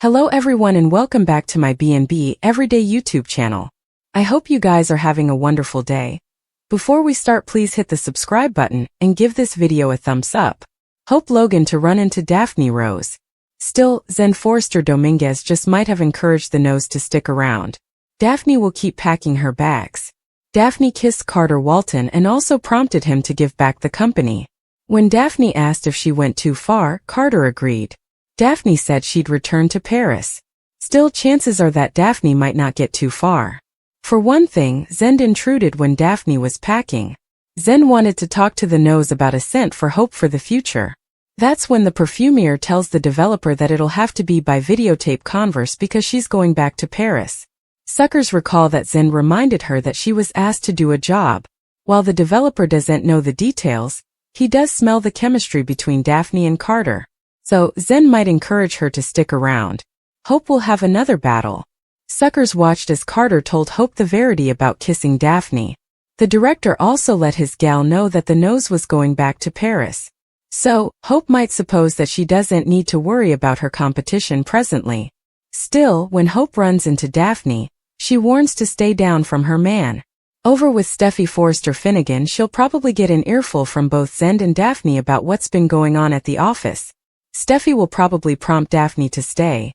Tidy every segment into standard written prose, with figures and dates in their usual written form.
Hello everyone and welcome back to my B&B Everyday YouTube channel. I hope you guys are having a wonderful day. Before we start, please hit the subscribe button and give this video a thumbs up. Hope Logan to run into Daphne Rose. Still, Zen Forrester Dominguez just might have encouraged the nose to stick around. Daphne will keep packing her bags. Daphne kissed Carter Walton and also prompted him to give back the company. When Daphne asked if she went too far, Carter agreed. Daphne said she'd return to Paris. Still, chances are that Daphne might not get too far. For one thing, Zen intruded when Daphne was packing. Zen wanted to talk to the nose about a scent for hope for the future. That's when the perfumier tells the developer that it'll have to be by videotape converse because she's going back to Paris. Suckers recall that Zen reminded her that she was asked to do a job. While the developer doesn't know the details, he does smell the chemistry between Daphne and Carter. So, Zen might encourage her to stick around. Hope will have another battle. Suckers watched as Carter told Hope the verity about kissing Daphne. The director also let his gal know that the nose was going back to Paris. So, Hope might suppose that she doesn't need to worry about her competition presently. Still, when Hope runs into Daphne, she warns to stay down from her man. Over with Steffi Forrester Finnegan, she'll probably get an earful from both Zen and Daphne about what's been going on at the office. Steffi will probably prompt Daphne to stay.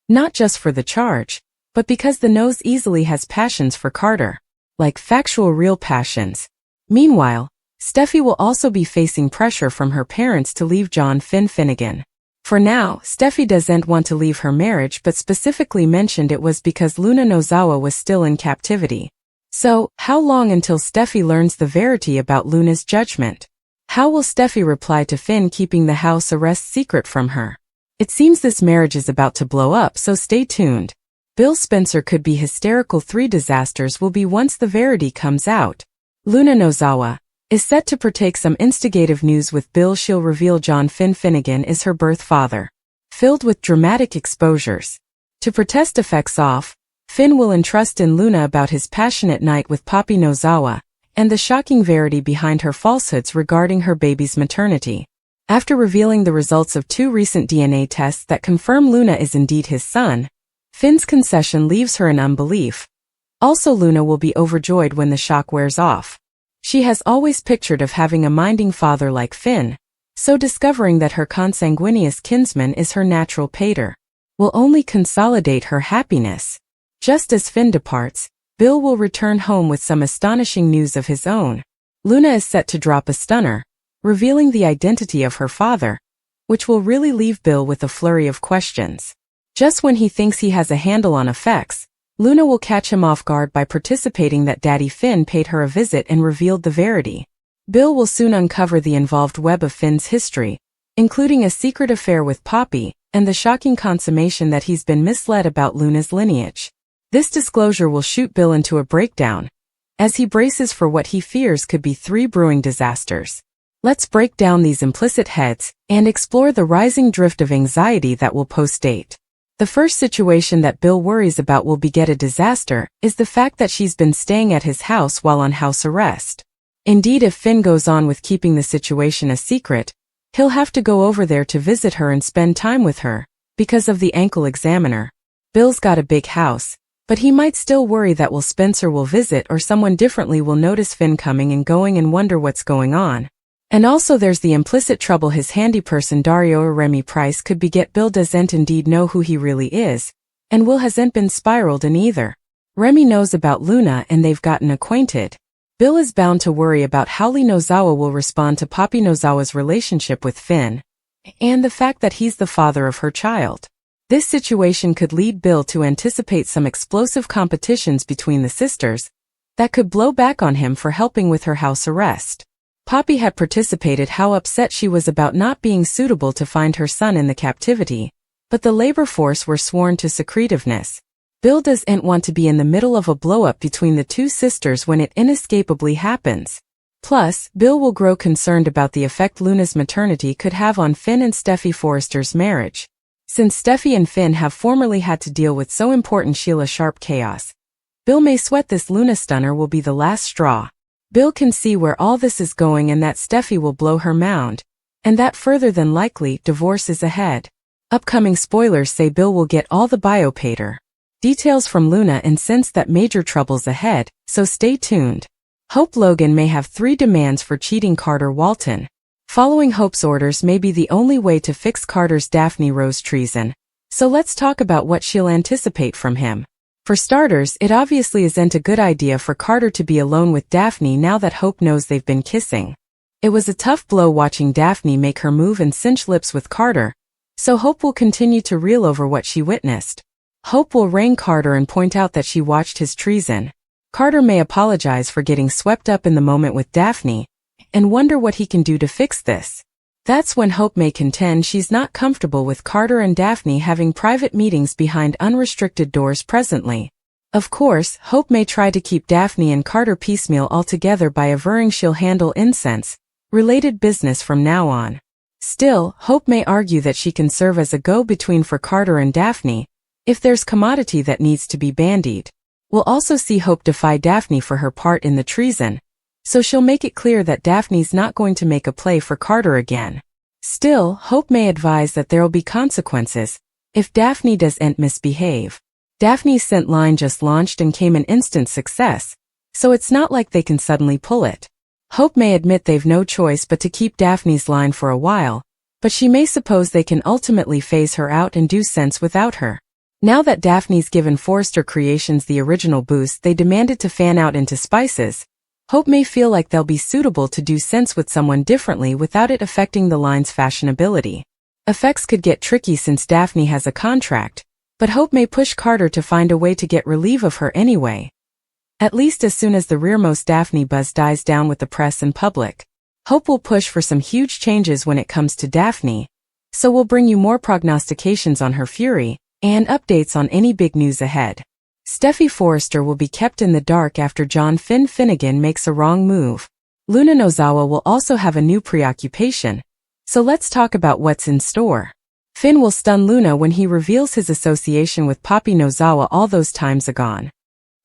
Not just for the charge, but because the nose easily has passions for Carter. Like factual real passions. Meanwhile, Steffi will also be facing pressure from her parents to leave John Finnegan. For now, Steffi doesn't want to leave her marriage but specifically mentioned it was because Luna Nozawa was still in captivity. So, how long until Steffi learns the verity about Luna's judgment? How will Steffi reply to Finn keeping the house arrest secret from her? It seems this marriage is about to blow up, so stay tuned. Bill Spencer could be hysterical. 3 disasters will be once the verity comes out. Luna Nozawa is set to partake some instigative news with Bill. She'll reveal John Finnegan is her birth father. Filled with dramatic exposures. To protest effects off, Finn will entrust in Luna about his passionate night with Poppy Nozawa, and the shocking verity behind her falsehoods regarding her baby's maternity. After revealing the results of 2 recent DNA tests that confirm Luna is indeed his son, Finn's concession leaves her in unbelief. Also, Luna will be overjoyed when the shock wears off. She has always pictured of having a minding father like Finn, so discovering that her consanguineous kinsman is her natural pater will only consolidate her happiness. Just as Finn departs, Bill will return home with some astonishing news of his own. Luna is set to drop a stunner, revealing the identity of her father, which will really leave Bill with a flurry of questions. Just when he thinks he has a handle on effects, Luna will catch him off guard by participating that Daddy Finn paid her a visit and revealed the verity. Bill will soon uncover the involved web of Finn's history, including a secret affair with Poppy, and the shocking consummation that he's been misled about Luna's lineage. This disclosure will shoot Bill into a breakdown, as he braces for what he fears could be 3 brewing disasters. Let's break down these implicit heads and explore the rising drift of anxiety that will post-date. The first situation that Bill worries about will beget a disaster is the fact that she's been staying at his house while on house arrest. Indeed, if Finn goes on with keeping the situation a secret, he'll have to go over there to visit her and spend time with her, because of the ankle examiner. Bill's got a big house, but he might still worry that Spencer will visit or someone differently will notice Finn coming and going and wonder what's going on. And also there's the implicit trouble his handy person Dario or Remy Price could beget. Bill doesn't indeed know who he really is, and Will hasn't been spiraled in either. Remy knows about Luna and they've gotten acquainted. Bill is bound to worry about how Lee Nozawa will respond to Poppy Nozawa's relationship with Finn, and the fact that he's the father of her child. This situation could lead Bill to anticipate some explosive competitions between the sisters that could blow back on him for helping with her house arrest. Poppy had participated how upset she was about not being suitable to find her son in the captivity, but the labor force were sworn to secretiveness. Bill doesn't want to be in the middle of a blow-up between the 2 sisters when it inescapably happens. Plus, Bill will grow concerned about the effect Luna's maternity could have on Finn and Steffi Forrester's marriage. Since Steffi and Finn have formerly had to deal with so important Sheila Sharp chaos, Bill may sweat this Luna stunner will be the last straw. Bill can see where all this is going and that Steffi will blow her mound, and that further than likely, divorce is ahead. Upcoming spoilers say Bill will get all the biopater. Details from Luna insists that major trouble's ahead, so stay tuned. Hope Logan may have 3 demands for cheating Carter Walton. Following Hope's orders may be the only way to fix Carter's Daphne Rose treason, so let's talk about what she'll anticipate from him. For starters, it obviously isn't a good idea for Carter to be alone with Daphne now that Hope knows they've been kissing. It was a tough blow watching Daphne make her move and cinch lips with Carter, so Hope will continue to reel over what she witnessed. Hope will wrangle Carter and point out that she watched his treason. Carter may apologize for getting swept up in the moment with Daphne, and wonder what he can do to fix this. That's when Hope may contend she's not comfortable with Carter and Daphne having private meetings behind unrestricted doors presently. Of course, Hope may try to keep Daphne and Carter piecemeal altogether by averring she'll handle related business from now on. Still, Hope may argue that she can serve as a go-between for Carter and Daphne, if there's commodity that needs to be bandied. We'll also see Hope defy Daphne for her part in the treason, so she'll make it clear that Daphne's not going to make a play for Carter again. Still, Hope may advise that there'll be consequences if Daphne doesn't misbehave. Daphne's scent line just launched and came an instant success, so it's not like they can suddenly pull it. Hope may admit they've no choice but to keep Daphne's line for a while, but she may suppose they can ultimately phase her out and do sense without her. Now that Daphne's given Forrester Creations the original boost they demanded to fan out into spices, Hope may feel like they'll be suitable to do sense with someone differently without it affecting the line's fashionability. Effects could get tricky since Daphne has a contract, but Hope may push Carter to find a way to get relief of her anyway. At least as soon as the rearmost Daphne buzz dies down with the press and public. Hope will push for some huge changes when it comes to Daphne, so we'll bring you more prognostications on her fury, and updates on any big news ahead. Steffi Forrester will be kept in the dark after John Finnegan makes a wrong move. Luna Nozawa will also have a new preoccupation, so let's talk about what's in store. Finn will stun Luna when he reveals his association with Poppy Nozawa all those times agone.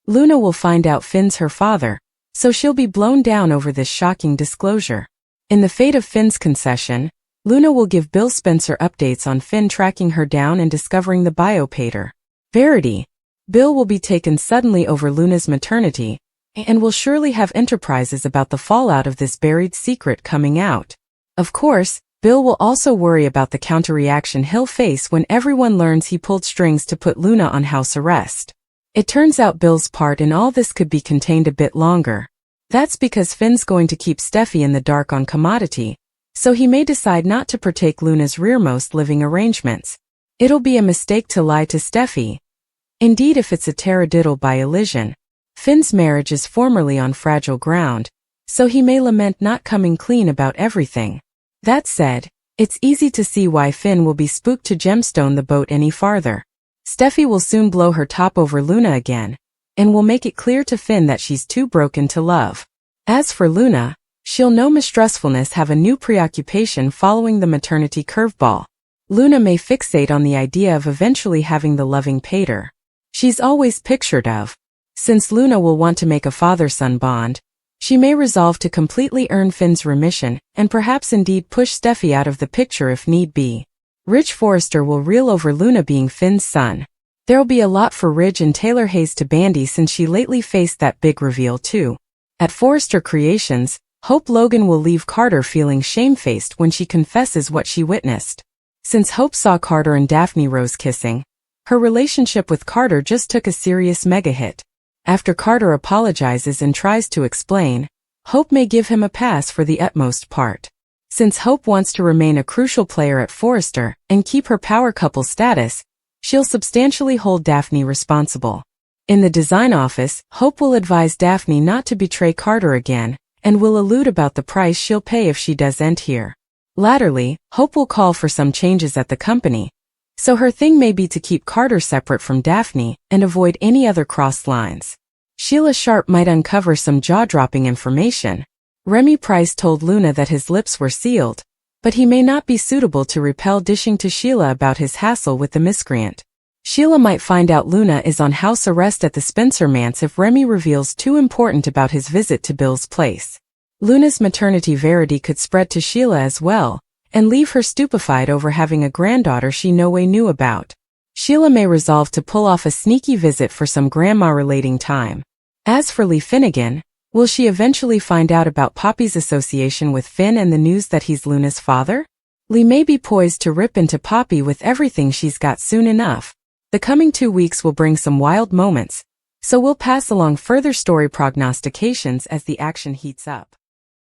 Luna will find out Finn's her father, so she'll be blown down over this shocking disclosure. In the fate of Finn's concession, Luna will give Bill Spencer updates on Finn tracking her down and discovering the biopater. Verity. Bill will be taken suddenly over Luna's maternity, and will surely have enterprises about the fallout of this buried secret coming out. Of course, Bill will also worry about the counter-reaction he'll face when everyone learns he pulled strings to put Luna on house arrest. It turns out Bill's part in all this could be contained a bit longer. That's because Finn's going to keep Steffi in the dark on commodity, so he may decide not to partake Luna's rearmost living arrangements. It'll be a mistake to lie to Steffi. Indeed, if it's a taradiddle by elision. Finn's marriage is formerly on fragile ground, so he may lament not coming clean about everything. That said, it's easy to see why Finn will be spooked to gemstone the boat any farther. Steffi will soon blow her top over Luna again, and will make it clear to Finn that she's too broken to love. As for Luna, she'll know mistrustfulness have a new preoccupation following the maternity curveball. Luna may fixate on the idea of eventually having the loving pater she's always pictured of. Since Luna will want to make a father-son bond, she may resolve to completely earn Finn's remission and perhaps indeed push Steffi out of the picture if need be. Rich Forrester will reel over Luna being Finn's son. There'll be a lot for Ridge and Taylor Hayes to bandy since she lately faced that big reveal too. At Forrester Creations, Hope Logan will leave Carter feeling shamefaced when she confesses what she witnessed. Since Hope saw Carter and Daphne Rose kissing, her relationship with Carter just took a serious mega hit. After Carter apologizes and tries to explain, Hope may give him a pass for the utmost part. Since Hope wants to remain a crucial player at Forrester and keep her power couple status, she'll substantially hold Daphne responsible. In the design office, Hope will advise Daphne not to betray Carter again, and will allude about the price she'll pay if she doesn't hear. Latterly, Hope will call for some changes at the company, so her thing may be to keep Carter separate from Daphne and avoid any other crossed lines. Sheila Sharp might uncover some jaw-dropping information. Remy Price told Luna that his lips were sealed, but he may not be suitable to repel dishing to Sheila about his hassle with the miscreant. Sheila might find out Luna is on house arrest at the Spencer Manse if Remy reveals too important about his visit to Bill's place. Luna's maternity verity could spread to Sheila as well, and leave her stupefied over having a granddaughter she no way knew about. Sheila may resolve to pull off a sneaky visit for some grandma-relating time. As for Lee Finnegan, will she eventually find out about Poppy's association with Finn and the news that he's Luna's father? Lee may be poised to rip into Poppy with everything she's got soon enough. The coming 2 weeks will bring some wild moments, so we'll pass along further story prognostications as the action heats up.